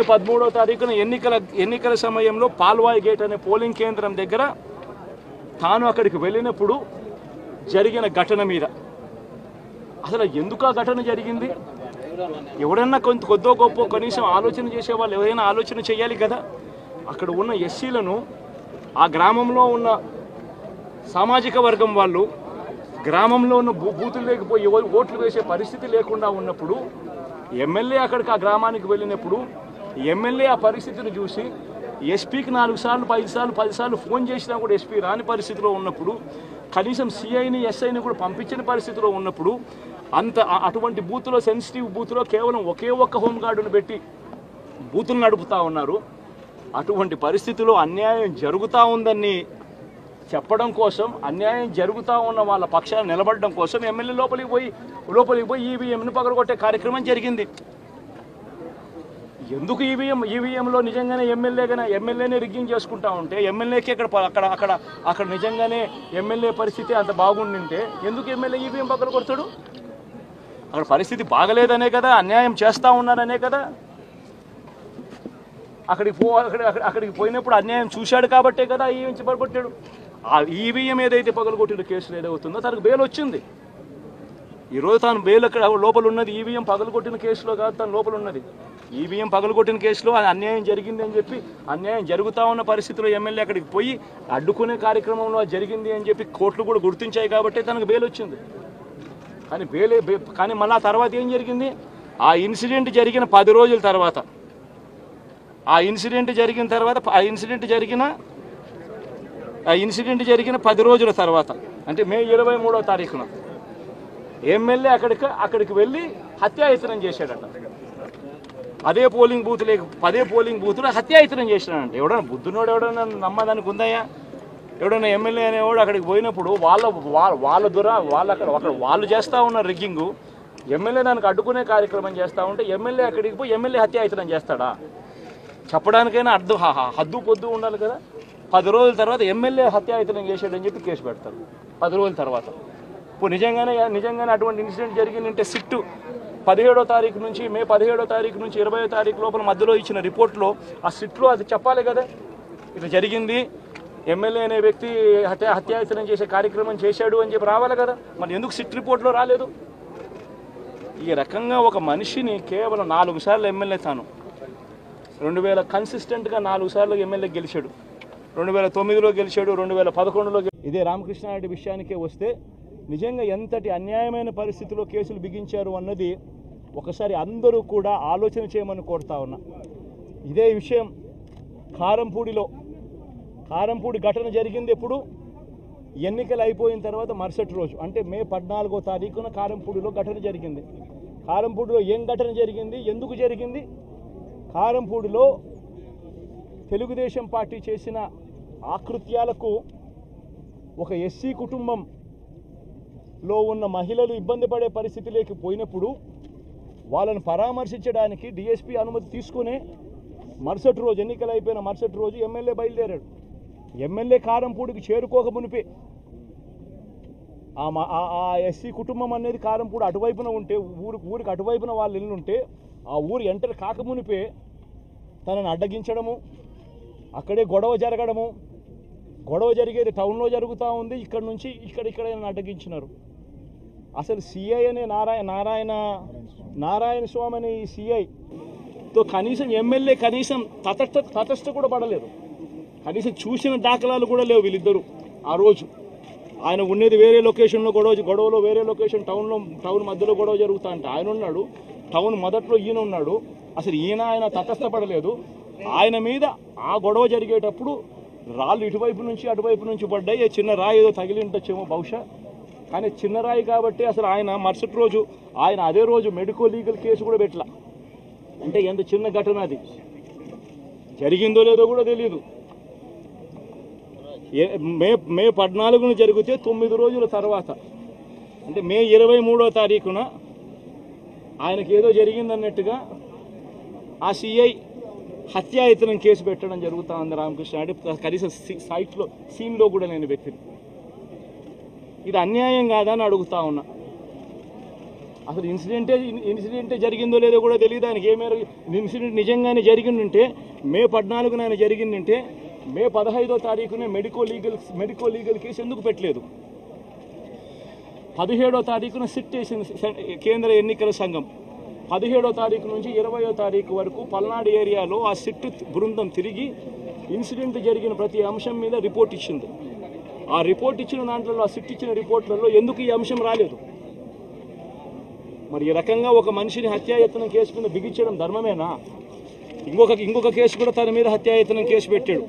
13వ తారీఖున ఎన్నికల సమయంలో పాల్వాయి గేట్ అనే పోలింగ్ కేంద్రం దగ్గర తాను అక్కడికి వెళ్ళినప్పుడు జరిగిన ఘటన మీద అసలు ఎందుకు ఆ ఘటన జరిగింది? ఎవడన్నా కొద్దో గొప్ప కనీసం ఆలోచన చేసేవాళ్ళు ఎవరైనా ఆలోచన చేయాలి కదా. అక్కడ ఉన్న ఎస్సీలను ఆ గ్రామంలో ఉన్న సామాజిక వర్గం వాళ్ళు గ్రామంలో ఉన్న బూతులు లేకపోయి ఓట్లు వేసే పరిస్థితి లేకుండా ఉన్నప్పుడు ఎమ్మెల్యే అక్కడికి ఆ గ్రామానికి వెళ్ళినప్పుడు ఎమ్మెల్యే ఆ పరిస్థితిని చూసి ఎస్పీకి 4 సార్లు 5 సార్లు 10 సార్లు ఫోన్ చేసినా కూడా ఎస్పీ రాని పరిస్థితిలో ఉన్నప్పుడు కనీసం సిఐని ఎస్ఐని కూడా పంపించని పరిస్థితిలో ఉన్నప్పుడు అటువంటి బూత్లో సెన్సిటివ్ బూత్లో కేవలం ఒకే ఒక్క హోంగార్డును పెట్టి బూతులు నడుపుతూ ఉన్నారు. అటువంటి పరిస్థితిలో అన్యాయం జరుగుతూ ఉందని చెప్పడం కోసం, అన్యాయం జరుగుతూ ఉన్న వాళ్ళ పక్షాన్ని నిలబడడం కోసం ఎమ్మెల్యే లోపలికి పోయి ఈవీఎంను పగలగొట్టే కార్యక్రమం జరిగింది. ఎందుకు ఈవీఎంలో నిజంగానే ఎమ్మెల్యేనే రిగ్గింగ్ చేసుకుంటా ఉంటే ఎమ్మెల్యేకి అక్కడ నిజంగానే ఎమ్మెల్యే పరిస్థితి అంత బాగుండింటే ఎందుకు ఎమ్మెల్యే ఈవీఎం పక్కన కొడతాడు? అక్కడ పరిస్థితి బాగలేదనే కదా, అన్యాయం చేస్తూ ఉన్నారనే కదా. అక్కడికి పోయినప్పుడు అన్యాయం చూశాడు కాబట్టే కదా ఈవీఎం పగలగొట్టాడు. ఆ ఈవీఎం ఏదైతే పగలగొట్టిన కేసులు ఏదవుతుందో తనకు బెయిల్ వచ్చింది. ఈరోజు తాను బెయిల్ అక్కడ లోపల ఉన్నది ఈవీఎం పగలగొట్టిన కేసులో కాదు, తను లోపల ఉన్నది ఈవీఎం పగలగొట్టిన కేసులో. అన్యాయం జరిగింది అని చెప్పి అన్యాయం జరుగుతూ ఉన్న పరిస్థితిలో ఎమ్మెల్యే అక్కడికి పోయి అడ్డుకునే కార్యక్రమంలో జరిగింది అని చెప్పి కోర్టులు కూడా గుర్తించాయి కాబట్టి తనకు బెయిల్ వచ్చింది. కానీ మళ్ళీ ఆ తర్వాత ఏం జరిగింది? ఆ ఇన్సిడెంట్ జరిగిన 10 రోజుల తర్వాత ఆ ఇన్సిడెంట్ జరిగిన 10 రోజుల తర్వాత అంటే మే 23వ తారీఖున ఎమ్మెల్యే అక్కడికి వెళ్ళి హత్యాయత్నం చేశాడట. అదే పోలింగ్ బూత్లో హత్యాయత్నం చేశాడంట. ఎవడన్నా బుద్ధునోడు ఎవడన్నా నమ్మదానికి ఉందయ్యా? ఎవడన్నా ఎమ్మెల్యే అనేవాడు అక్కడికి పోయినప్పుడు వాళ్ళు చేస్తూ ఉన్న రిగ్గింగు ఎమ్మెల్యే దానికి అడ్డుకునే కార్యక్రమం చేస్తూ ఉంటే ఎమ్మెల్యే అక్కడికి పోయి ఎమ్మెల్యే హత్యాయత్నం చేస్తాడా? చెప్పడానికైనా హద్దు పొద్దు ఉండాలి కదా. 10 రోజుల తర్వాత ఎమ్మెల్యే హత్యాయత్నం చేశాడని చెప్పి కేసు పెడతారు 10 రోజుల తర్వాత. ఇప్పుడు నిజంగానే అటువంటి ఇన్సిడెంట్ జరిగిందంటే సిట్టు 17వ తారీఖు నుంచి మే 17వ తారీఖు నుంచి 20వ తారీఖు లోపల మధ్యలో ఇచ్చిన రిపోర్ట్లో ఆ సిట్లో అది చెప్పాలి కదా, ఇట్లా జరిగింది, ఎమ్మెల్యే అనే వ్యక్తి హత్యాయత్నం చేసే కార్యక్రమం చేశాడు అని చెప్పి రావాలి కదా. మరి ఎందుకు సిట్ రిపోర్ట్లో రాలేదు? ఈ రకంగా ఒక మనిషిని కేవలం 4 సార్లు ఎమ్మెల్యే తాను 2000 కన్సిస్టెంట్గా 4 సార్లు ఎమ్మెల్యే గెలిచాడు. 2009లో గెలిచాడు, 2011లో ఇదే రామకృష్ణారెడ్డి విషయానికే వస్తే నిజంగా ఎంతటి అన్యాయమైన పరిస్థితిలో కేసులు బిగించారు అన్నది ఒకసారి అందరూ కూడా ఆలోచన చేయమని కోరుతా ఉన్నా. ఇదే విషయం కారంపూడి ఘటన జరిగింది ఎప్పుడు? ఎన్నికలు అయిపోయిన తర్వాత మరుసటి రోజు అంటే మే 14వ తారీఖున కారంపూడిలో ఘటన జరిగింది. కారంపూడిలో ఏం ఘటన జరిగింది, ఎందుకు జరిగింది? కారంపూడిలో తెలుగుదేశం పార్టీ చేసిన ఆకృత్యాలకు ఒక ఎస్సీ కుటుంబంలో ఉన్న మహిళలు ఇబ్బంది పడే పరిస్థితిలోకి పోయినప్పుడు వాళ్ళను పరామర్శించడానికి డిఎస్పీ అనుమతి తీసుకునే మరుసటి రోజు ఎన్నికలు అయిపోయిన మరుసటి రోజు ఎమ్మెల్యే బయలుదేరాడు. ఎమ్మెల్యే కారంపూడికి చేరుకోక మునిపే ఆ ఎస్సీ కుటుంబం అనేది కారంపూడి అటువైపున ఉంటే ఊరికి అటువైపున వాళ్ళు ఇల్లుంటే ఆ ఊరు ఎంటర్ కాకమునిపే తనను అడ్డగించడము, అక్కడే గొడవ జరగడము, గొడవ జరిగేది టౌన్లో జరుగుతూ ఉంది, ఇక్కడ నుంచి ఇక్కడ అడ్డగించినారు. అసలు సిఐ అనే నారాయణ స్వామి అనే ఈ సిఐతో కనీసం ఎమ్మెల్యే కనీసం తటస్థ కూడా పడలేదు. కనీసం చూసిన దాఖలాలు కూడా లేవు వీళ్ళిద్దరూ. ఆ రోజు ఆయన ఉండేది వేరే లొకేషన్లో గొడవలో వేరే లొకేషన్ టౌన్ మధ్యలో గొడవ జరుగుతా అంటే ఆయన ఉన్నాడు, టౌన్ మొదట్లో ఈయన ఉన్నాడు. అసలు ఆయన తటస్థపడలేదు. ఆయన మీద ఆ గొడవ జరిగేటప్పుడు రాళ్ళు ఇటువైపు నుంచి అటువైపు నుంచి పడ్డాయి. చిన్న రాయి ఏదో తగిలి ఉండొచ్చేమో బహుశా, కానీ చిన్న రాయి కాబట్టి అసలు ఆయన మరుసటి రోజు అదే రోజు మెడికో లీగల్ కేసు కూడా పెట్టలా. అంటే ఎంత చిన్న ఘటన అది, జరిగిందో లేదో కూడా తెలియదు. మే 14న జరిగితే 9 రోజుల తర్వాత అంటే మే 23వ తారీఖున ఆయనకి ఏదో జరిగిందన్నట్టుగా ఆ సిఐ హత్యాయత్నం కేసు పెట్టడం జరుగుతూ ఉంది రామకృష్ణ. అంటే కనీసం సీన్లో కూడా నేను పెట్టింది. ఇది అన్యాయం కాదని అడుగుతా ఉన్నా. అసలు ఇన్సిడెంటే జరిగిందో లేదో కూడా తెలియదు ఆయనకి. ఏ మేర ఇన్సిడెంట్ నిజంగానే జరిగిందంటే మే 14న ఆయన జరిగిందంటే మే 15వ తారీఖునే మెడికో లీగల్ కేసు ఎందుకు పెట్టలేదు? 17వ తారీఖున సిట్ చేసింది కేంద్ర ఎన్నికల సంఘం. 17వ తారీఖు నుంచి 20వ తారీఖు వరకు పల్నాడు ఏరియాలో ఆ సిట్ బృందం తిరిగి ఇన్సిడెంట్ జరిగిన ప్రతి అంశం మీద రిపోర్ట్ ఇచ్చింది. ఆ రిపోర్ట్ ఇచ్చిన దాంట్లో, ఆ సిట్ ఇచ్చిన రిపోర్ట్లలో ఎందుకు ఈ అంశం రాలేదు? మరి ఈ రకంగా ఒక మనిషిని హత్యాయత్నం కేసు మీద బిగించడం ధర్మమేనా? ఇంకొక కేసు కూడా తన మీద హత్యాయత్నం కేసు పెట్టాడు.